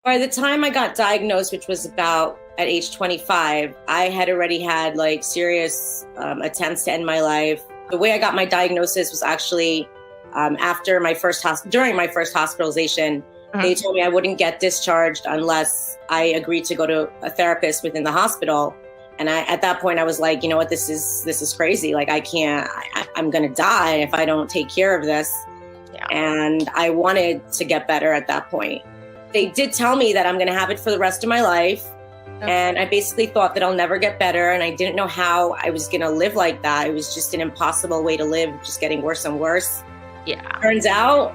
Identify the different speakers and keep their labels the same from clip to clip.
Speaker 1: By the time I got diagnosed, which was about at age 25, I had already had like serious attempts to end my life. The way I got my diagnosis was actually during my first hospitalization. They told me I wouldn't get discharged unless I agreed to go to a therapist within the hospital. And at that point, I was like, you know what, this is crazy. Like, I'm going to die if I don't take care of this.
Speaker 2: Yeah.
Speaker 1: And I wanted to get better at that point. They did tell me that I'm going to have it for the rest of my life. Okay. And I basically thought that I'll never get better. And I didn't know how I was going to live like that. It was just an impossible way to live, just getting worse and worse.
Speaker 2: Yeah.
Speaker 1: Turns out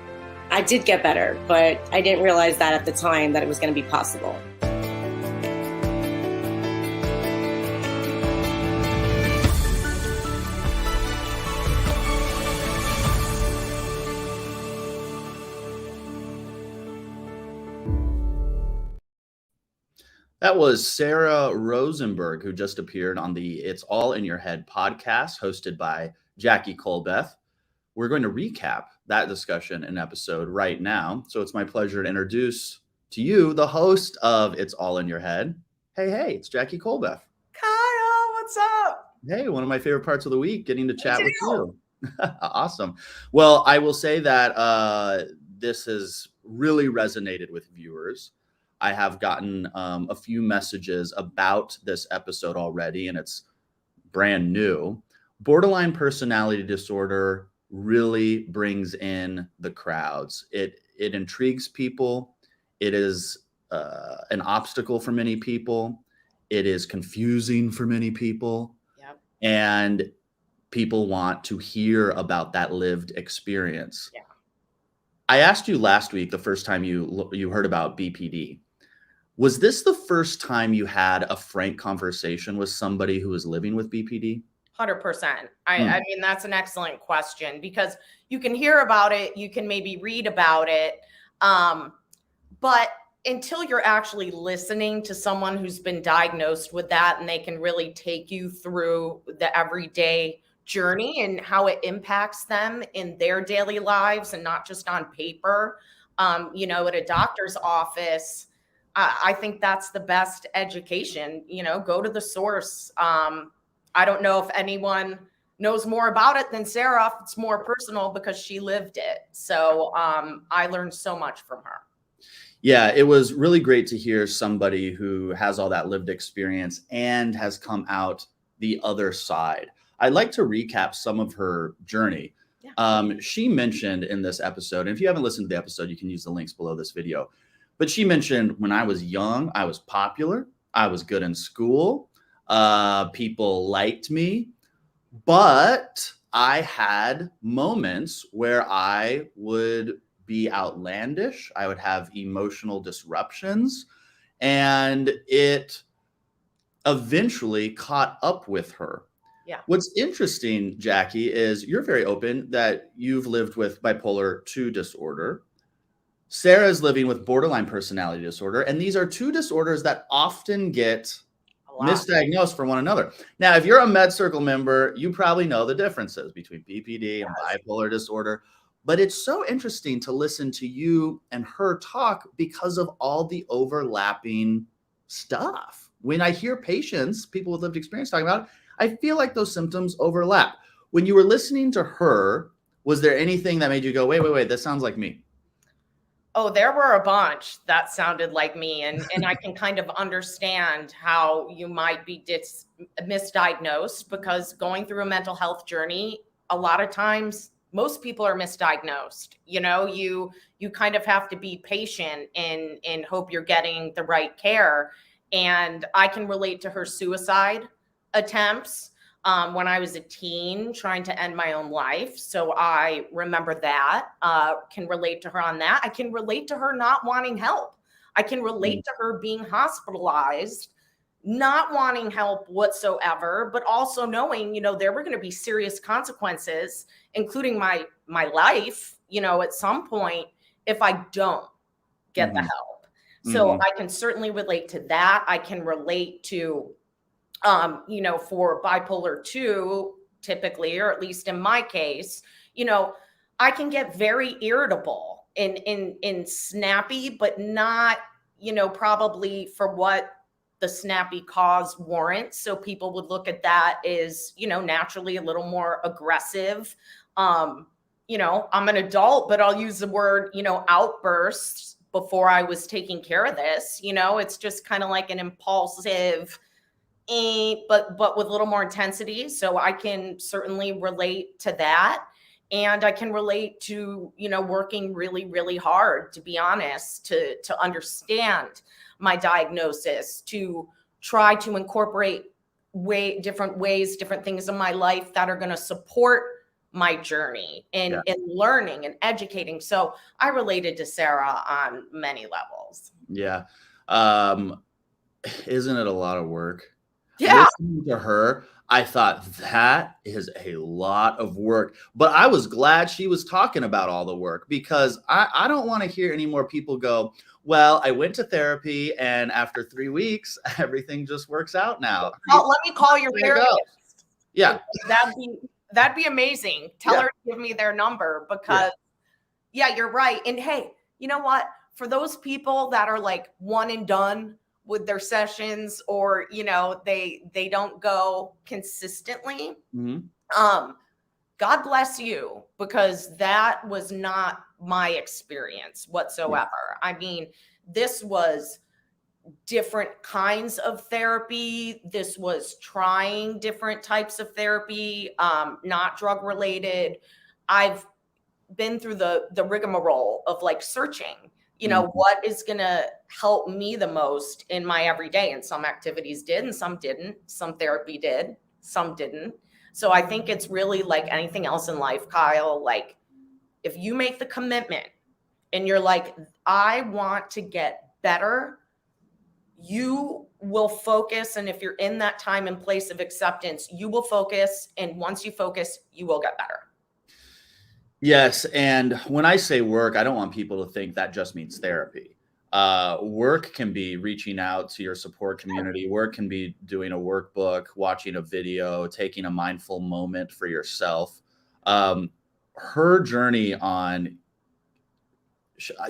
Speaker 1: I did get better, but I didn't realize that at the time that it was going to be possible.
Speaker 3: That was Sara Rosenberg, who just appeared on the It's All in Your Head podcast, hosted by Jackie Colbeth. We're going to recap that discussion and episode right now. So it's my pleasure to introduce to you the host of It's All in Your Head. Hey, it's Jackie Colbeth.
Speaker 2: Kyle, what's up?
Speaker 3: Hey, one of my favorite parts of the week, getting to chat with you. Awesome. Well, I will say that this has really resonated with viewers. I have gotten a few messages about this episode already, and it's brand new. Borderline personality disorder really brings in the crowds. It intrigues people. It is an obstacle for many people. It is confusing for many people.
Speaker 2: Yep.
Speaker 3: And people want to hear about that lived experience.
Speaker 2: Yeah.
Speaker 3: I asked you last week, the first time you heard about BPD. Was this the first time you had a frank conversation with somebody who was living with BPD?
Speaker 2: 100%. I mean, that's an excellent question, because you can hear about it, you can maybe read about it, but until you're actually listening to someone who's been diagnosed with that, and they can really take you through the everyday journey and how it impacts them in their daily lives and not just on paper, at a doctor's office, I think that's the best education. Go to the source. I don't know if anyone knows more about it than Sara. It's more personal because she lived it. So I learned so much from her.
Speaker 3: Yeah, it was really great to hear somebody who has all that lived experience and has come out the other side. I'd like to recap some of her journey. Yeah. She mentioned in this episode, and if you haven't listened to the episode, you can use the links below this video. But she mentioned, when I was young, I was popular. I was good in school. People liked me. But I had moments where I would be outlandish. I would have emotional disruptions. And it eventually caught up with her.
Speaker 2: Yeah.
Speaker 3: What's interesting, Jackie, is you're very open that you've lived with bipolar 2 disorder. Sara is living with borderline personality disorder, and these are two disorders that often get misdiagnosed for one another. Now, if you're a MedCircle member, you probably know the differences between BPD and bipolar disorder, but it's so interesting to listen to you and her talk because of all the overlapping stuff. When I hear patients, people with lived experience talking about it, I feel like those symptoms overlap. When you were listening to her, was there anything that made you go, wait, this sounds like me?
Speaker 2: Oh, there were a bunch that sounded like me. And I can kind of understand how you might be misdiagnosed, because going through a mental health journey, a lot of times, most people are misdiagnosed. You kind of have to be patient and hope you're getting the right care. And I can relate to her suicide attempts when I was a teen, trying to end my own life. So I remember that, can relate to her on that. I can relate to her not wanting help. I can relate to her being hospitalized, not wanting help whatsoever, but also knowing, there were going to be serious consequences, including my life, at some point, if I don't get the help. So I can certainly relate to that. I can relate to for bipolar 2, typically, or at least in my case, I can get very irritable and snappy, but not probably for what the snappy cause warrants. So people would look at that as, naturally a little more aggressive. I'm an adult, but I'll use the word, outbursts before I was taking care of this. It's just kind of like an impulsive, but with a little more intensity. So I can certainly relate to that. And I can relate to, working really, really hard, to be honest, to understand my diagnosis, to try to incorporate different things in my life that are going to support my journey and learning and educating. So I related to Sara on many levels.
Speaker 3: Yeah. Isn't it a lot of work?
Speaker 2: Yeah.
Speaker 3: Listening to her, I thought that is a lot of work, but I was glad she was talking about all the work, because I don't want to hear any more people go, well, I went to therapy and after 3 weeks, everything just works out now.
Speaker 2: Oh, let me call your therapist.
Speaker 3: Yeah.
Speaker 2: That'd be amazing. Tell her to give me their number, because you're right. And hey, you know what? For those people that are like one and done with their sessions, or, they don't go consistently.
Speaker 3: Mm-hmm.
Speaker 2: God bless you, because that was not my experience whatsoever. I mean, this was different kinds of therapy. This was trying different types of therapy, not drug related. I've been through the rigmarole of like searching, what is going to help me the most in my everyday. And some activities did, and some didn't. Some therapy did, some didn't. So I think it's really like anything else in life, Kyle. Like, if you make the commitment and you're like, I want to get better, you will focus. And if you're in that time and place of acceptance, you will focus. And once you focus, you will get better.
Speaker 3: Yes. And when I say work, I don't want people to think that just means therapy. Work can be reaching out to your support community. Work can be doing a workbook, watching a video, taking a mindful moment for yourself. Her journey on,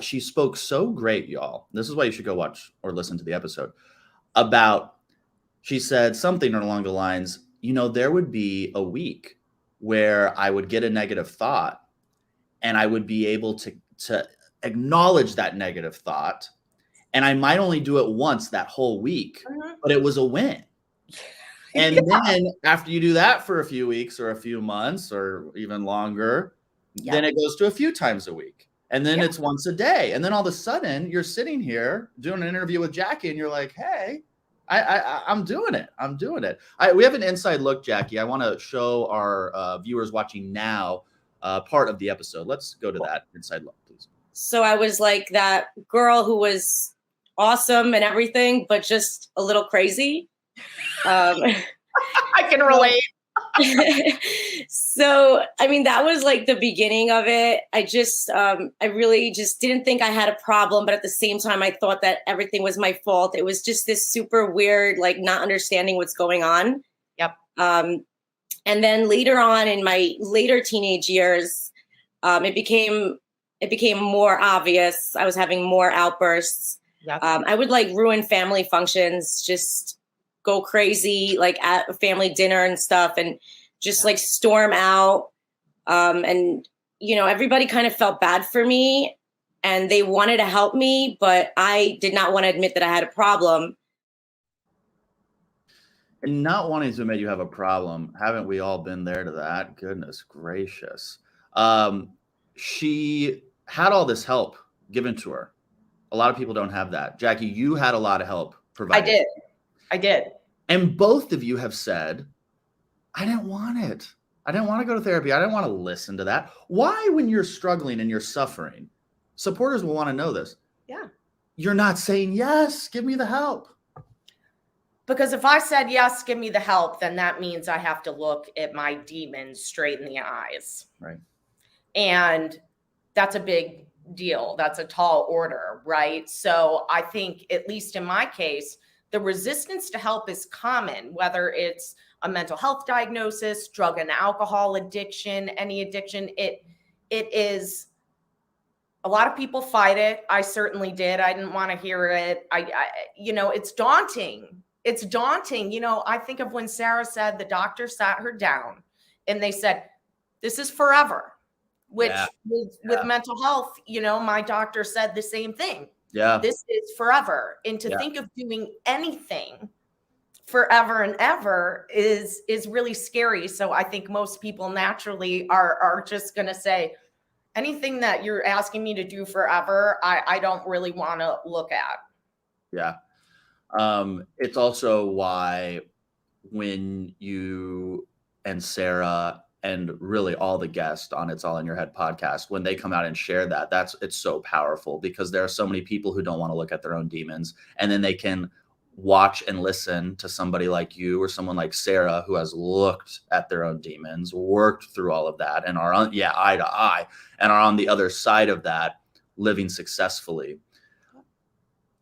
Speaker 3: she spoke so great, y'all. This is why you should go watch or listen to the episode about, she said something along the lines, there would be a week where I would get a negative thought and I would be able to acknowledge that negative thought. And I might only do it once that whole week, but it was a win. And then after you do that for a few weeks or a few months or even longer, then it goes to a few times a week. And then it's once a day. And then all of a sudden you're sitting here doing an interview with Jackie and you're like, hey, I'm doing it. I'm doing it. We have an inside look, Jackie. I want to show our viewers watching now part of the episode. Let's go to that inside look, please.
Speaker 1: So I was like that girl who was awesome and everything, but just a little crazy.
Speaker 2: I can relate.
Speaker 1: So, I mean, that was like the beginning of it. I really just didn't think I had a problem, but at the same time, I thought that everything was my fault. It was just this super weird, like not understanding what's going on.
Speaker 2: Yep.
Speaker 1: And then later on in my later teenage years, it became more obvious. I was having more outbursts.
Speaker 2: Yep.
Speaker 1: I would like ruin family functions, just go crazy, like at a family dinner and stuff, and just like storm out. And, everybody kind of felt bad for me and they wanted to help me, but I did not want to admit that I had a problem.
Speaker 3: And not wanting to admit you have a problem. Haven't we all been there to that? Goodness gracious. She had all this help given to her. A lot of people don't have that. Jackie, you had a lot of help provided.
Speaker 2: I did.
Speaker 3: And both of you have said, I didn't want it. I didn't want to go to therapy. I didn't want to listen to that. Why, when you're struggling and you're suffering, supporters will want to know this.
Speaker 2: Yeah.
Speaker 3: You're not saying, yes, give me the help.
Speaker 2: Because if I said, yes, give me the help, then that means I have to look at my demons straight in the eyes.
Speaker 3: Right.
Speaker 2: And that's a big deal. That's a tall order, right? So I think, at least in my case, the resistance to help is common, whether it's a mental health diagnosis, drug and alcohol addiction, any addiction. It is A lot of people fight it. I certainly did. I didn't want to hear it. It's daunting. It's daunting. I think of when Sara said the doctor sat her down and they said, this is forever, which with mental health, my doctor said the same thing.
Speaker 3: Yeah.
Speaker 2: This is forever. And to think of doing anything forever and ever is really scary. So I think most people naturally are just going to say, anything that you're asking me to do forever, I don't really want to look at.
Speaker 3: Yeah. It's also why when you and Sara and really all the guests on It's All in Your Head podcast, when they come out and share that, it's so powerful, because there are so many people who don't want to look at their own demons, and then they can watch and listen to somebody like you or someone like Sara who has looked at their own demons, worked through all of that, and are on eye to eye, and are on the other side of that, living successfully.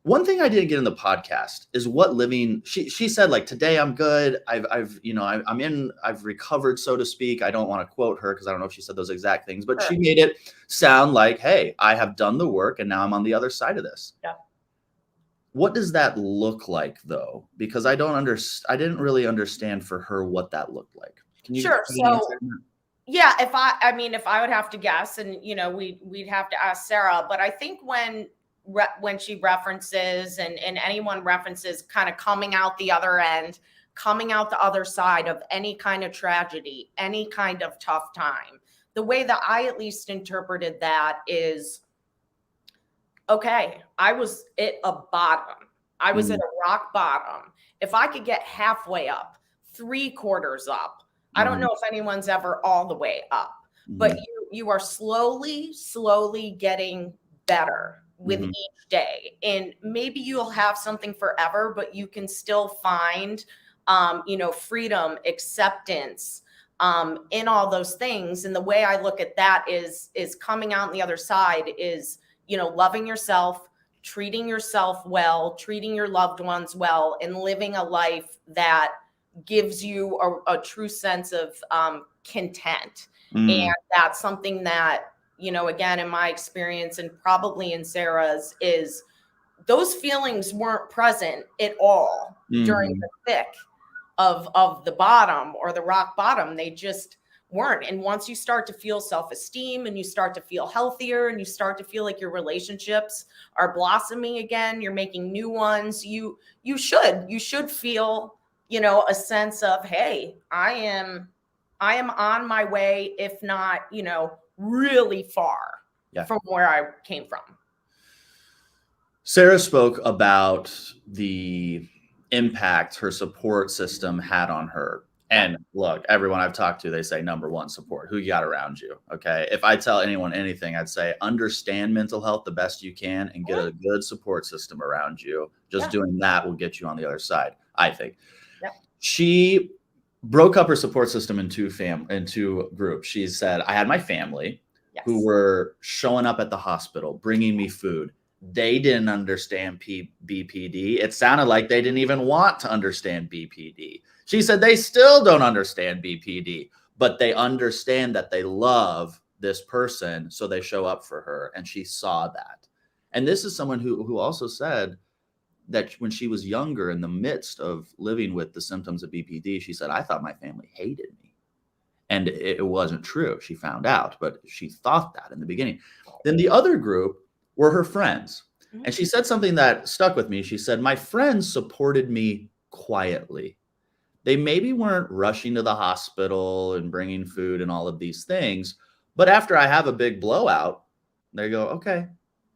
Speaker 3: One thing I didn't get in the podcast is what living. She said, like, today I'm good. I've recovered, so to speak. I don't want to quote her because I don't know if she said those exact things, but she made it sound like, hey, I have done the work and now I'm on the other side of this.
Speaker 2: Yeah.
Speaker 3: What does that look like, though? Because I didn't really understand for her what that looked like. Can you?
Speaker 2: Sure. So, yeah, if I would have to guess, and we'd have to ask Sara, but I think when she references and anyone references kind of coming out the other end, coming out the other side of any kind of tragedy, any kind of tough time, the way that I at least interpreted that is, okay, I was at a bottom. I was at a rock bottom. If I could get halfway up, 3/4 up, I don't know if anyone's ever all the way up, but you are slowly getting better with each day. And maybe you'll have something forever, but you can still find, freedom, acceptance, in all those things. And the way I look at that is coming out on the other side is, loving yourself, treating yourself well, treating your loved ones well, and living a life that gives you a true sense of content. And that's something that, again, in my experience and probably in Sara's, is those feelings weren't present at all during the thick of the bottom or the rock bottom. They just weren't. And once you start to feel self-esteem and you start to feel healthier and you start to feel like your relationships are blossoming again, you're making new ones, you should feel, a sense of, hey, I am on my way, if not, really far from where I came from.
Speaker 3: Sara spoke about the impact her support system had on her. And look, everyone I've talked to, they say number one, support. Who you got around you? Okay. If I tell anyone anything, I'd say understand mental health the best you can and get a good support system around you. Just doing that will get you on the other side, I think.
Speaker 2: Yeah.
Speaker 3: She broke up her support system in two groups. She said, I had my family who were showing up at the hospital, bringing me food. They didn't understand BPD. It sounded like they didn't even want to understand BPD. She said they still don't understand BPD, but they understand that they love this person, so they show up for her, and she saw that. And this is someone who also said that when she was younger, in the midst of living with the symptoms of BPD, she said, I thought my family hated me. And it wasn't true. She found out, but she thought that in the beginning. Then the other group were her friends. And she said something that stuck with me. She said, my friends supported me quietly. They maybe weren't rushing to the hospital and bringing food and all of these things. But after I have a big blowout, they go, okay,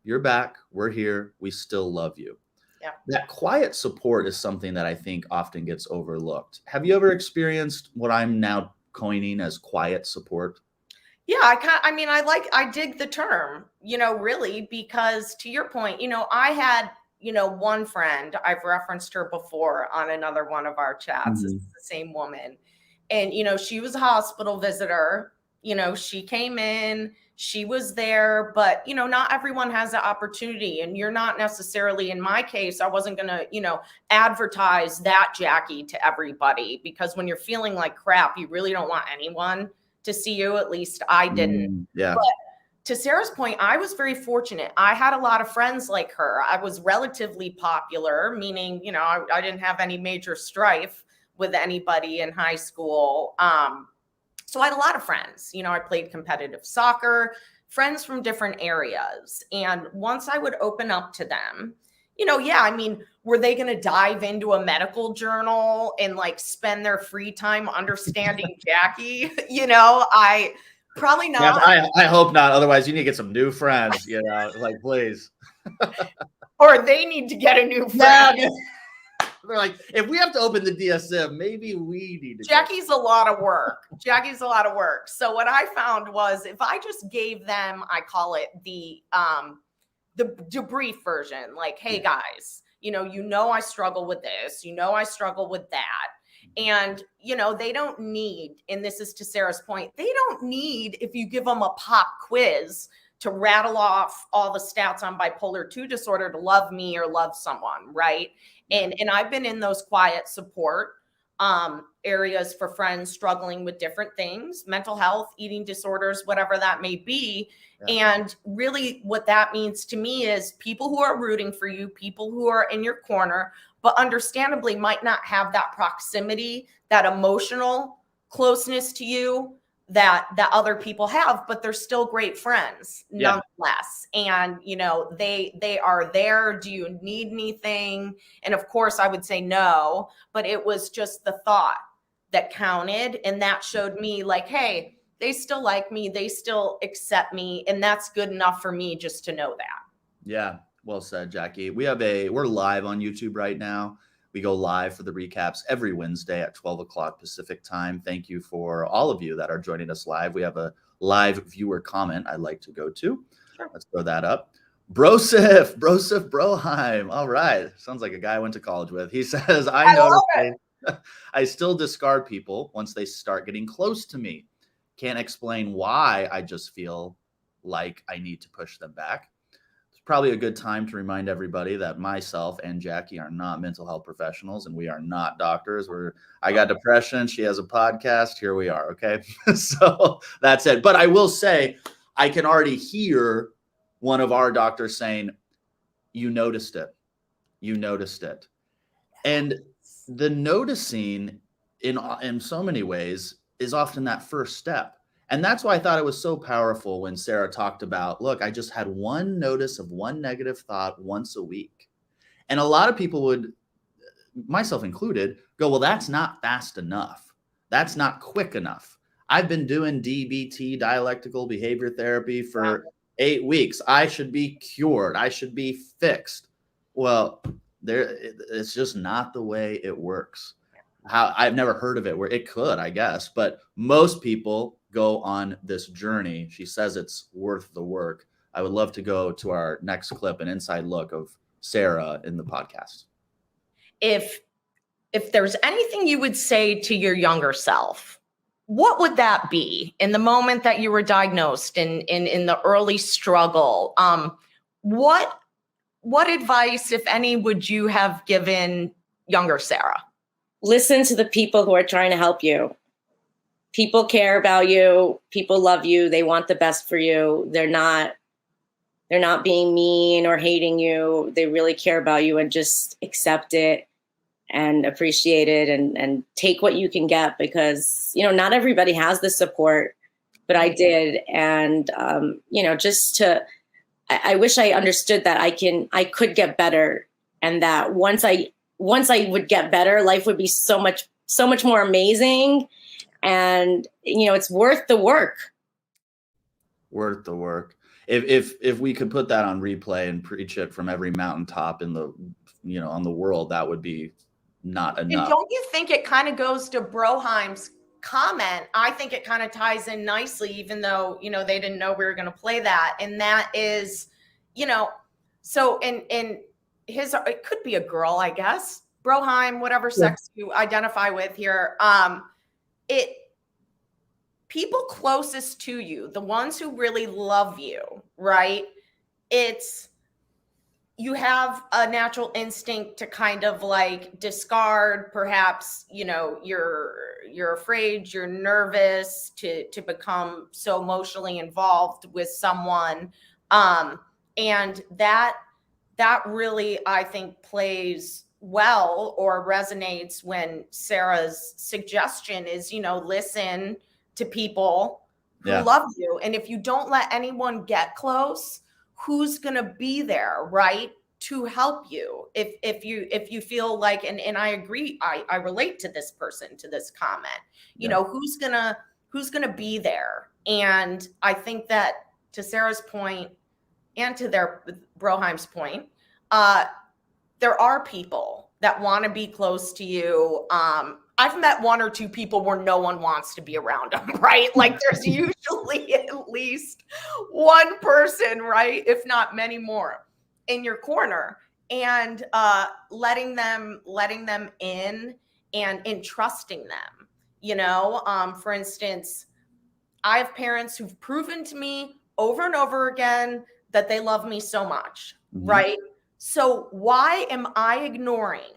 Speaker 3: you're back. We're here. We still love you. Yeah. That quiet support is something that I think often gets overlooked. Have you ever experienced what I'm now coining as quiet support?
Speaker 2: Yeah, I dig the term, really, because to your point, I had, one friend, I've referenced her before on another one of our chats. It's the same woman. And, she was a hospital visitor. She came in, she was there, but, not everyone has the opportunity. And you're not necessarily, in my case, I wasn't going to, advertise that, Jackie, to everybody, because when you're feeling like crap, you really don't want anyone to see you. At least I didn't.
Speaker 3: Yeah.
Speaker 2: But to Sara's point, I was very fortunate. I had a lot of friends like her. I was relatively popular, meaning, I didn't have any major strife with anybody in high school. So I had a lot of friends. I played competitive soccer, friends from different areas. And once I would open up to them, were they going to dive into a medical journal and like spend their free time understanding Jackie? I probably not.
Speaker 3: Yeah, I hope not. Otherwise, you need to get some new friends, like, please.
Speaker 2: Or they need to get a new friend.
Speaker 3: Yeah. They're like, if we have to open the DSM, maybe we need to.
Speaker 2: Jackie's a lot of work. So what I found was if I just gave them, I call it the debrief version, like, hey guys, I struggle with this, I struggle with that. And, they don't need, and this is to Sara's point, they don't need, if you give them a pop quiz to rattle off all the stats on bipolar 2 disorder, to love me or love someone, right? And I've been in those quiet support areas for friends struggling with different things, mental health, eating disorders, whatever that may be. Yeah. And really what that means to me is people who are rooting for you, people who are in your corner, but understandably might not have that proximity, that emotional closeness to you that other people have, but they're still great friends nonetheless. And, they are there. Do you need anything? And of course I would say no, but it was just the thought that counted. And that showed me like, hey, they still like me. They still accept me. And that's good enough for me just to know that.
Speaker 3: Yeah. Well said, Jackie. We're live on YouTube right now. We go live for the recaps every Wednesday at 12 o'clock Pacific time. Thank you for all of you that are joining us live. We have a live viewer comment I'd like to go to. Sure. Let's throw that up. Brosif Broheim. All right. Sounds like a guy I went to college with. He says, I still discard people once they start getting close to me. Can't explain why. I just feel like I need to push them back. Probably a good time to remind everybody that myself and Jackie are not mental health professionals and we are not doctors. I got depression. She has a podcast. Here we are. Okay. So that's it. But I will say, I can already hear one of our doctors saying, you noticed it. And the noticing in so many ways is often that first step. And that's why I thought it was so powerful when Sara talked about, look, I just had one notice of one negative thought once a week. And a lot of people would, myself included, go, well, that's not fast enough. That's not quick enough. I've been doing DBT, dialectical behavior therapy, for 8 weeks. I should be cured. I should be fixed. Well, it's just not the way it works. I've never heard of it where it could, I guess, but most people go on this journey. She says it's worth the work. I would love to go to our next clip, an inside look of Sara in the podcast.
Speaker 2: If there's anything you would say to your younger self, what would that be in the moment that you were diagnosed in the early struggle? What advice, if any, would you have given younger Sara?
Speaker 1: Listen to the people who are trying to help you. People care about you. People love you. They want the best for you. They're not being mean or hating you. They really care about you, and just accept it and appreciate it and take what you can get, because, not everybody has the support, but I did. And, I wish I understood that I could get better, and that once I would get better, life would be so much more amazing. And, it's worth the work.
Speaker 3: Worth the work. If we could put that on replay and preach it from every mountaintop in the, on the world, that would be not enough.
Speaker 2: And don't you think it kind of goes to Broheim's comment? I think it kind of ties in nicely, even though, they didn't know we were going to play that. And that is, so in his, it could be a girl, I guess, Broheim, whatever sex you identify with here. People closest to you, the ones who really love you, right? It's you have a natural instinct to kind of like discard, perhaps, you know, you're afraid, you're nervous to become so emotionally involved with someone. And that really, I think, plays well or resonates when Sara's suggestion is, you know, listen to people who love you. And if you don't let anyone get close, who's going to be there, right, to help you? If you feel like, and I agree, I relate to this person, to this comment, you know, who's gonna be there? And I think that, to Sara's point and to their Broheim's point, there are people that want to be close to you. I've met one or two people where no one wants to be around them, right? Like there's usually at least one person, right, if not many more, in your corner, and letting them in and entrusting them. You know, for instance, I have parents who've proven to me over and over again that they love me so much, right? So why am I ignoring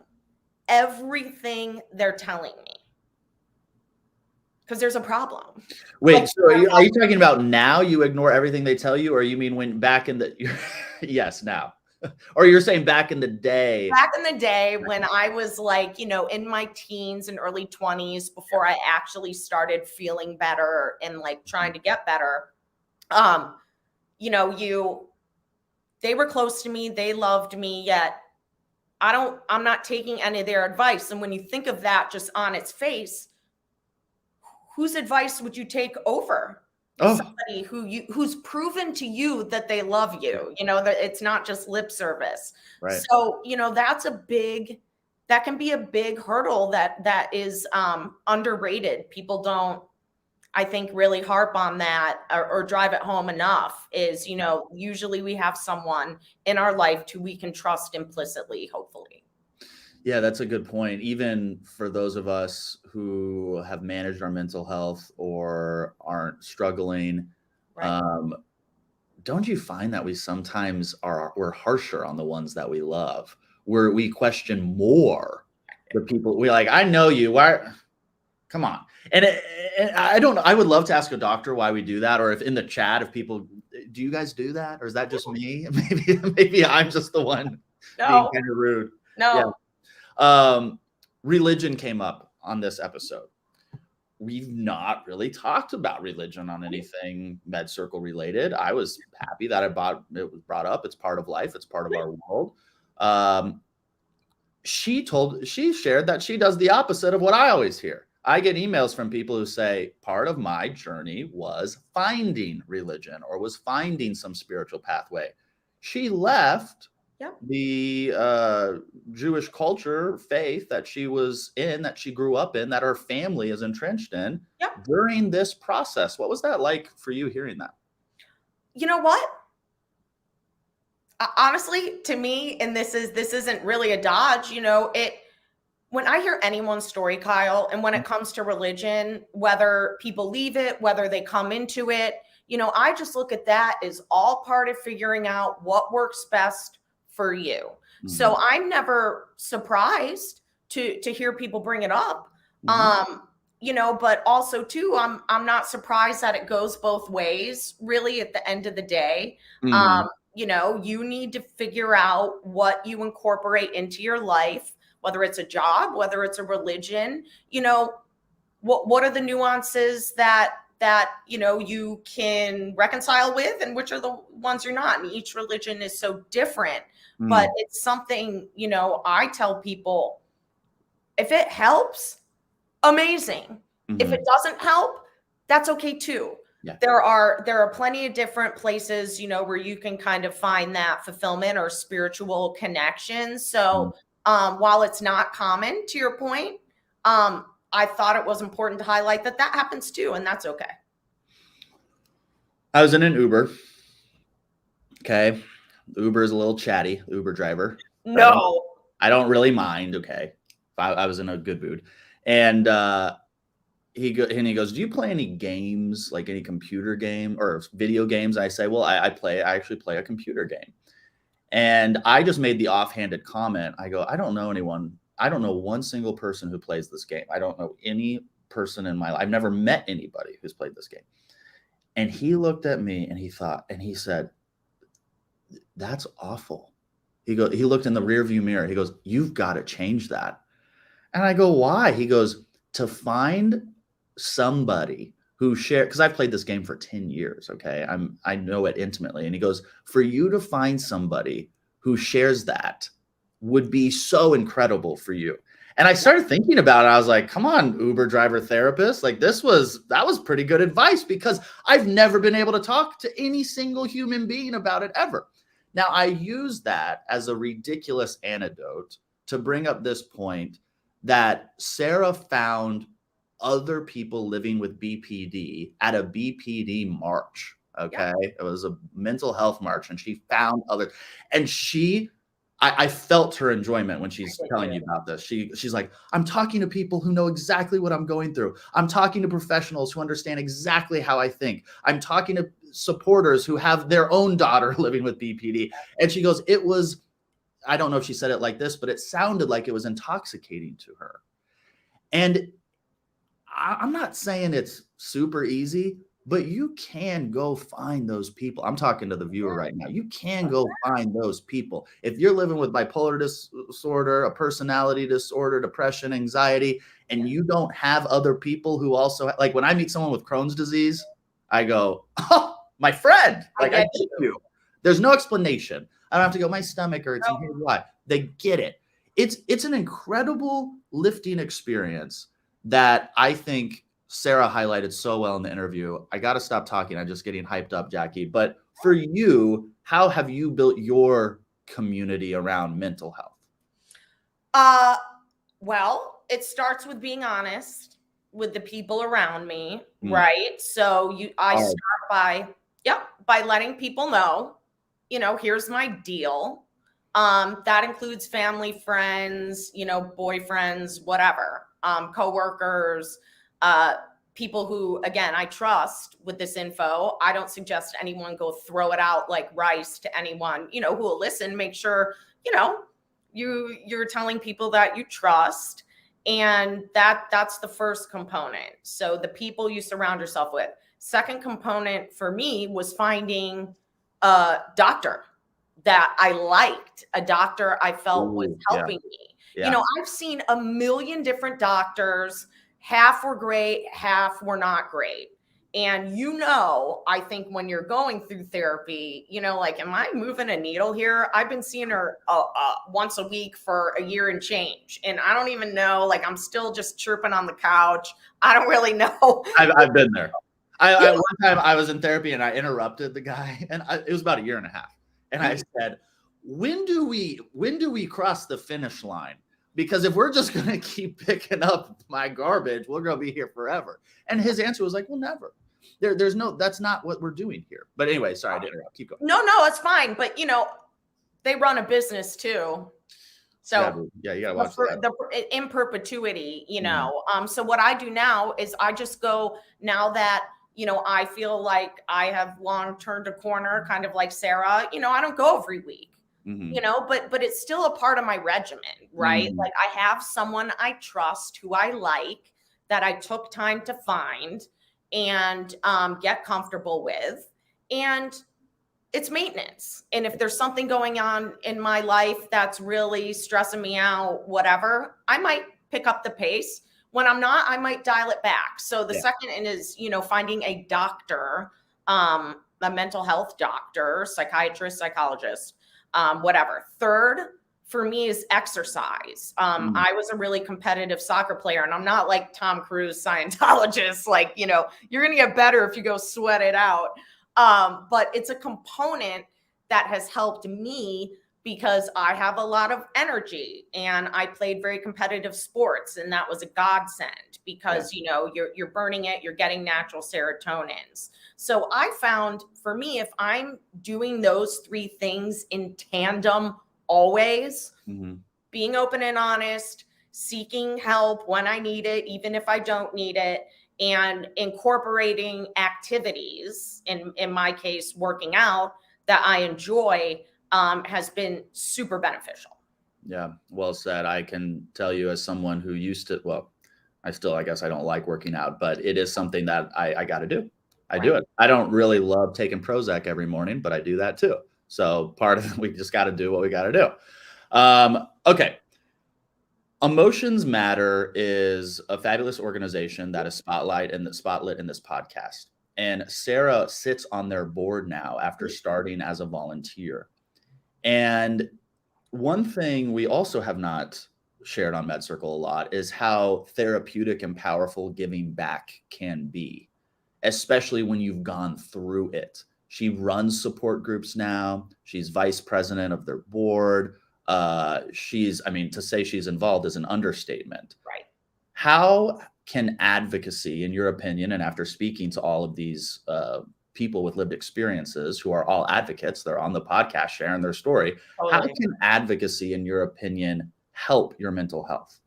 Speaker 2: everything they're telling me? Because there's a problem.
Speaker 3: Wait,
Speaker 2: Like,
Speaker 3: so are you talking about now you ignore everything they tell you, or you mean when back in the yes, now? Or you're saying back in the day?
Speaker 2: Back in the day when I was like, you know, in my teens and early 20s, before I actually started feeling better and like trying to get better, you know, they were close to me, they loved me, yet I'm not taking any of their advice. And when you think of that just on its face, whose advice would you take over somebody who's proven to you that they love you? You know, that it's not just lip service.
Speaker 3: Right.
Speaker 2: So, you know, that can be a big hurdle that is underrated. People don't, I think, really harp on that or drive it home enough. Is, you know, usually we have someone in our life who we can trust implicitly, hopefully.
Speaker 3: Yeah, that's a good point. Even for those of us who have managed our mental health or aren't struggling, don't you find that we sometimes we're harsher on the ones that we love, where we question more the people we like? I know you. Why? Come on. And I would love to ask a doctor why we do that, or if in the chat, if people, do you guys do that? Or is that just me? Maybe I'm just the one being kind of rude.
Speaker 2: No.
Speaker 3: Yeah. Religion came up on this episode. We've not really talked about religion on anything MedCircle related. I was happy that it was brought up. It's part of life. It's part of our world. She shared that she does the opposite of what I always hear. I get emails from people who say part of my journey was finding religion or was finding some spiritual pathway. She left the Jewish culture, faith that she was in, that she grew up in, that her family is entrenched in during this process. What was that like for you hearing that?
Speaker 2: You know what? Honestly, to me, and this isn't really a dodge, you know, when I hear anyone's story, Kyle, and when it comes to religion, whether people leave it, whether they come into it, you know, I just look at that as all part of figuring out what works best for you. So I'm never surprised to hear people bring it up. You know, but also too, I'm not surprised that it goes both ways, really, at the end of the day. You know, you need to figure out what you incorporate into your life, whether it's a job, whether it's a religion, you know, what are the nuances that, you know, you can reconcile with, and which are the ones you're not. And each religion is so different, but it's something, you know, I tell people, if it helps, amazing. If it doesn't help, that's okay too.
Speaker 3: Yeah.
Speaker 2: There are plenty of different places, you know, where you can kind of find that fulfillment or spiritual connection. So while it's not common, to your point, I thought it was important to highlight that happens too, and that's okay.
Speaker 3: I was in an Uber. Okay. The Uber is a little chatty, the Uber driver.
Speaker 2: No.
Speaker 3: I don't really mind. Okay. I was in a good mood. And he goes, do you play any games, like any computer game or video games? I say, well, I actually play a computer game. And I just made the offhanded comment. I go, I don't know anyone. I don't know one single person who plays this game. I don't know any person in my life. I've never met anybody who's played this game. And he looked at me and he thought, and he said, that's awful. He looked in the rearview mirror. He goes, you've got to change that. And I go, why? He goes, to find somebody who share, because I've played this game for 10 years. Okay. I know it intimately. And he goes, for you to find somebody who shares that would be so incredible for you. And I started thinking about it. I was like, come on, Uber driver therapist. Like that was pretty good advice, because I've never been able to talk to any single human being about it ever. Now I use that as a ridiculous anecdote to bring up this point that Sara found other people living with BPD at a BPD march. Okay. Yeah. It was a mental health march, and she found others. And I felt her enjoyment when she's telling you about this. She's like, I'm talking to people who know exactly what I'm going through. I'm talking to professionals who understand exactly how I think. I'm talking to supporters who have their own daughter living with BPD. And she goes, I don't know if she said it like this, but it sounded like it was intoxicating to her. And I'm not saying it's super easy, but you can go find those people. I'm talking to the viewer right now. You can go find those people. If you're living with bipolar disorder, a personality disorder, depression, anxiety, and you don't have other people who also, like when I meet someone with Crohn's disease, I go, oh, my friend, like I get you. There's no explanation. I don't have to go, my stomach hurts, and here's why. They get it. It's an incredible lifting experience that I think Sara highlighted so well in the interview. I got to stop talking. I'm just getting hyped up, Jackie. But for you, how have you built your community around mental health?
Speaker 2: Well, it starts with being honest with the people around me, right? So I start by letting people know, here's my deal. That includes family, friends, boyfriends, whatever, coworkers, people who, again, I trust with this info. I don't suggest anyone go throw it out like rice to anyone, who will listen. Make sure, you're telling people that you trust. And that's the first component. So the people you surround yourself with. Second component for me was finding a doctor that I liked, a doctor I felt was helping me. Yeah. I've seen a million different doctors. Half were great, half were not great. And I think when you're going through therapy, like, am I moving a needle here? I've been seeing her once a week for a year and change. And I don't even know, like, I'm still just chirping on the couch. I don't really know.
Speaker 3: I've been there. One time I was in therapy and I interrupted the guy, and it was about a year and a half. And I said, when do we cross the finish line? Because if we're just going to keep picking up my garbage, we're going to be here forever. And his answer was like, well, never. That's not what we're doing here. But anyway, sorry to interrupt. Keep going.
Speaker 2: No, it's fine. But, they run a business too. So
Speaker 3: yeah, you got to watch that.
Speaker 2: In perpetuity, So what I do now is I just go, now that, I feel like I have long turned a corner, kind of like Sara, I don't go every week. But it's still a part of my regimen, right? Like I have someone I trust who I like, that I took time to find and get comfortable with. And it's maintenance. And if there's something going on in my life that's really stressing me out, whatever, I might pick up the pace. When I'm not, I might dial it back. So the second is, finding a doctor, a mental health doctor, psychiatrist, psychologist, whatever. Third, for me, is exercise. I was a really competitive soccer player, and I'm not like Tom Cruise Scientologist, like, you're going to get better if you go sweat it out. But it's a component that has helped me because I have a lot of energy and I played very competitive sports, and that was a godsend because, you're burning it, you're getting natural serotonins. So I found, for me, if I'm doing those three things in tandem, always being open and honest, seeking help when I need it, even if I don't need it, and incorporating activities, in my case, working out, that I enjoy, has been super beneficial.
Speaker 3: Yeah, well said. I can tell you, as someone who used to, well, I guess I don't like working out, but it is something that I got to do. I do it. I don't really love taking Prozac every morning, but I do that too. So part of it, we just got to do what we got to do. Okay. Emotions Matter is a fabulous organization that is spotlit in this podcast. And Sara sits on their board now after starting as a volunteer. And one thing we also have not shared on MedCircle a lot is how therapeutic and powerful giving back can be, especially when you've gone through it. She runs support groups now. She's vice president of their board. To say she's involved is an understatement.
Speaker 2: Right.
Speaker 3: How can advocacy, in your opinion, and after speaking to all of these people with lived experiences who are all advocates, they're on the podcast sharing their story. Totally. How can advocacy, in your opinion, help your mental health?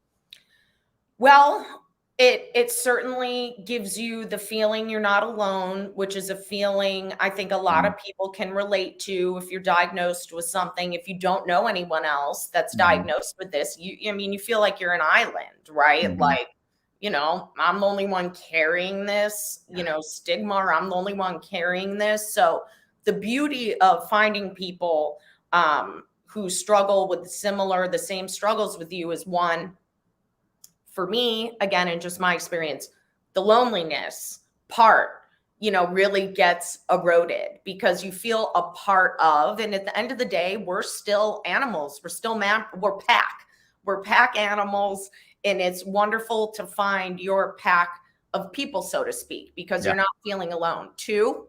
Speaker 2: Well, it certainly gives you the feeling you're not alone, which is a feeling I think a lot of people can relate to. If you're diagnosed with something, if you don't know anyone else that's diagnosed with this, you feel like you're an island, right? Like, I'm the only one carrying this, stigma, or I'm the only one carrying this. So the beauty of finding people who struggle with the same struggles with you is, one, for me, again, in just my experience, the loneliness part, really gets eroded because you feel a part of, and at the end of the day, we're still animals. We're still we're pack. We're pack animals. And it's wonderful to find your pack of people, so to speak, because you're not feeling alone. Two,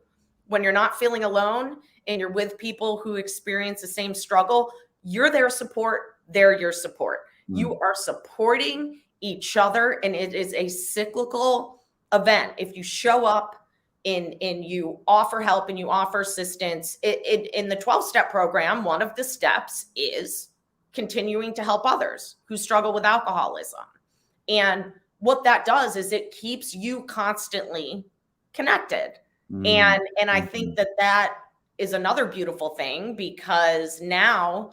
Speaker 2: when you're not feeling alone and you're with people who experience the same struggle, you're their support, they're your support. You are supporting each other, and it is a cyclical event. If you show up and you offer help and you offer assistance, in the 12-step program, one of the steps is continuing to help others who struggle with alcoholism. And what that does is it keeps you constantly connected. And I think that is another beautiful thing, because now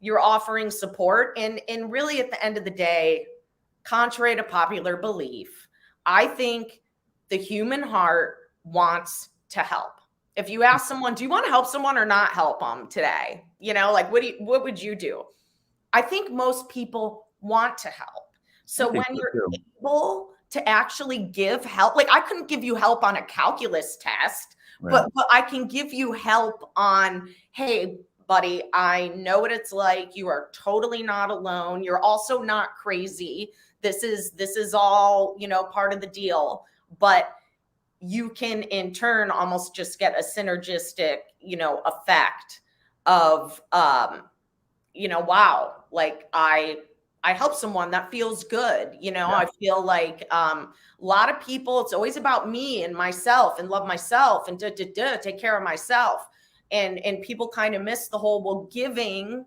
Speaker 2: you're offering support. And really, at the end of the day, contrary to popular belief, I think the human heart wants to help. If you ask someone, do you want to help someone or not help them today? What would you do? I think most people want to help. So when you're able to actually give help, like I couldn't give you help on a calculus test, but I can give you help on, hey, buddy, I know what it's like. You are totally not alone. You're also not crazy. This is all, part of the deal, but you can in turn almost just get a synergistic, effect of, wow, like I help someone, that feels good. I feel like a lot of people, it's always about me and myself and love myself and take care of myself. And people kind of miss the whole, well, giving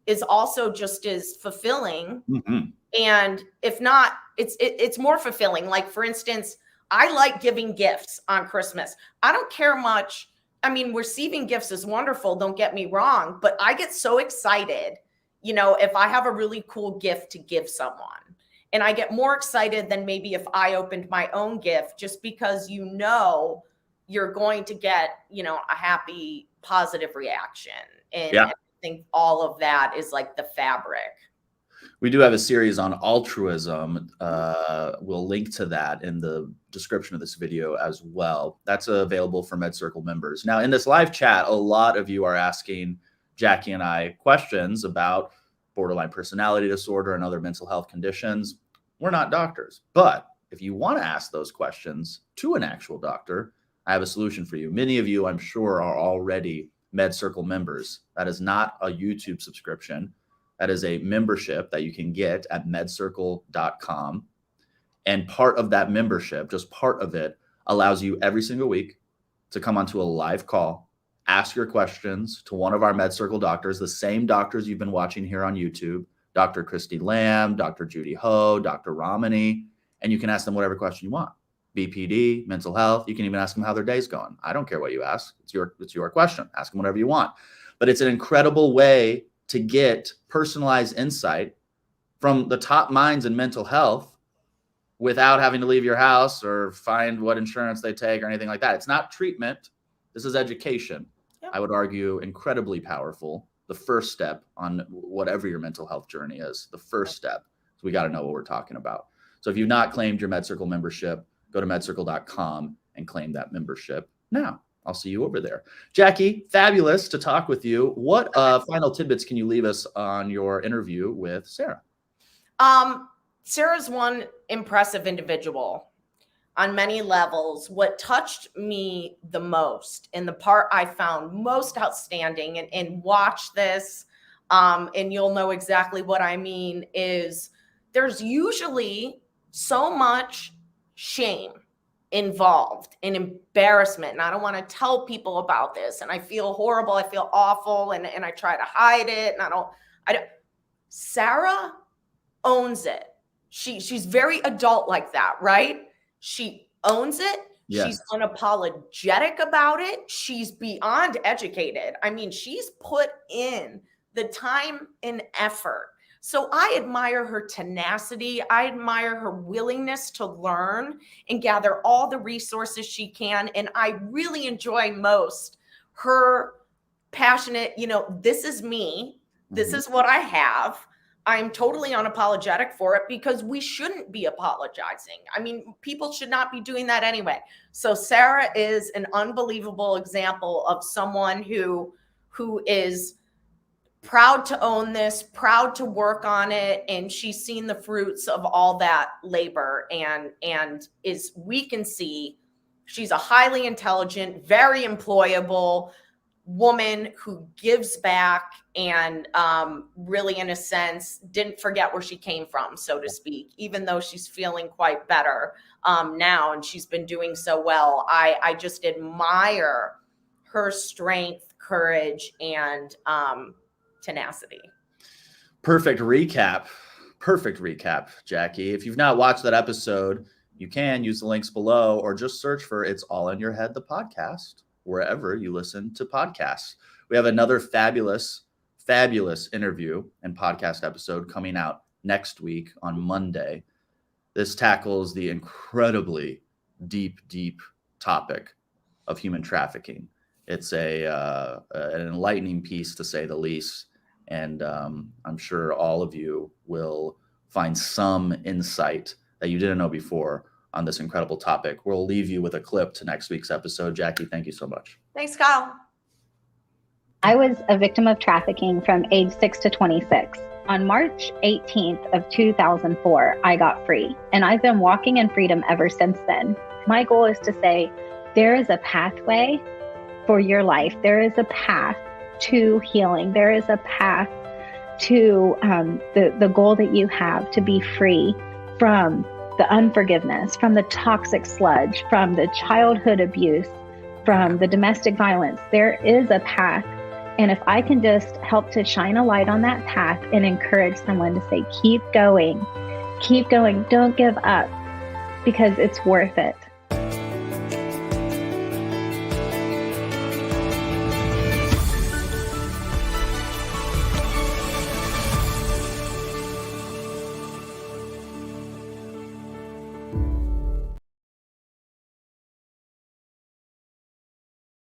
Speaker 2: is also just as fulfilling. And if not, it's more fulfilling. Like, for instance, I like giving gifts on Christmas. I don't care much. I mean, receiving gifts is wonderful, don't get me wrong, but I get so excited, if I have a really cool gift to give someone. And I get more excited than maybe if I opened my own gift, just because you're going to get, a happy, positive reaction. And I think all of that is like the fabric.
Speaker 3: We do have a series on altruism. We'll link to that in the description of this video as well. That's available for MedCircle members. Now, in this live chat, a lot of you are asking Jackie and I questions about borderline personality disorder and other mental health conditions. We're not doctors, but if you want to ask those questions to an actual doctor, I have a solution for you. Many of you, I'm sure, are already MedCircle members. That is not a YouTube subscription. That is a membership that you can get at medcircle.com. And part of that membership, just part of it, allows you every single week to come onto a live call, ask your questions to one of our MedCircle doctors, the same doctors you've been watching here on YouTube, Dr. Christy Lamb, Dr. Judy Ho, Dr. Ramani, and you can ask them whatever question you want. BPD, mental health. You can even ask them how their day's going. I don't care what you ask. It's your question. Ask them whatever you want. But it's an incredible way to get personalized insight from the top minds in mental health without having to leave your house or find what insurance they take or anything like that. It's not treatment. This is education. Yep. I would argue incredibly powerful. The first step on whatever your mental health journey is, the first step. So we got to know what we're talking about. So if you've not claimed your MedCircle membership, go to medcircle.com and claim that membership now. I'll see you over there. Jackie, fabulous to talk with you. What final tidbits can you leave us on your interview with Sara?
Speaker 2: Sara's one impressive individual on many levels. What touched me the most and the part I found most outstanding, and watch this, and you'll know exactly what I mean, is there's usually so much shame involved and embarrassment. And I don't want to tell people about this. And I feel horrible. I feel awful. And I try to hide it. And I don't. Sara owns it. She's very adult like that, right? She owns it. Yes. She's unapologetic about it. She's beyond educated. I mean, she's put in the time and effort. So I admire her tenacity. I admire her willingness to learn and gather all the resources she can. And I really enjoy most her passionate, this is me. This is what I have. I'm totally unapologetic for it, because we shouldn't be apologizing. I mean, people should not be doing that anyway. So Sara is an unbelievable example of someone who is proud to own this, proud to work on it, and she's seen the fruits of all that labor, and we can see she's a highly intelligent, very employable woman who gives back, and really, in a sense, didn't forget where she came from, so to speak, even though she's feeling quite better now, and she's been doing so well. I just admire her strength, courage, and tenacity.
Speaker 3: Perfect recap, Jackie. If you've not watched that episode, you can use the links below, or just search for It's All in Your Head, the podcast, wherever you listen to podcasts. We have another fabulous interview and podcast episode coming out next week on Monday. This tackles the incredibly deep topic of human trafficking. It's an enlightening piece, to say the least. And I'm sure all of you will find some insight that you didn't know before on this incredible topic. We'll leave you with a clip to next week's episode. Jackie, thank you so much.
Speaker 2: Thanks, Kyle.
Speaker 4: I was a victim of trafficking from age 6 to 26. On March 18th of 2004, I got free, and I've been walking in freedom ever since then. My goal is to say there is a pathway for your life. There is a path to healing. There is a path to the goal that you have to be free from the unforgiveness, from the toxic sludge, from the childhood abuse, from the domestic violence. There is a path. And if I can just help to shine a light on that path and encourage someone to say, keep going, don't give up, because it's worth it.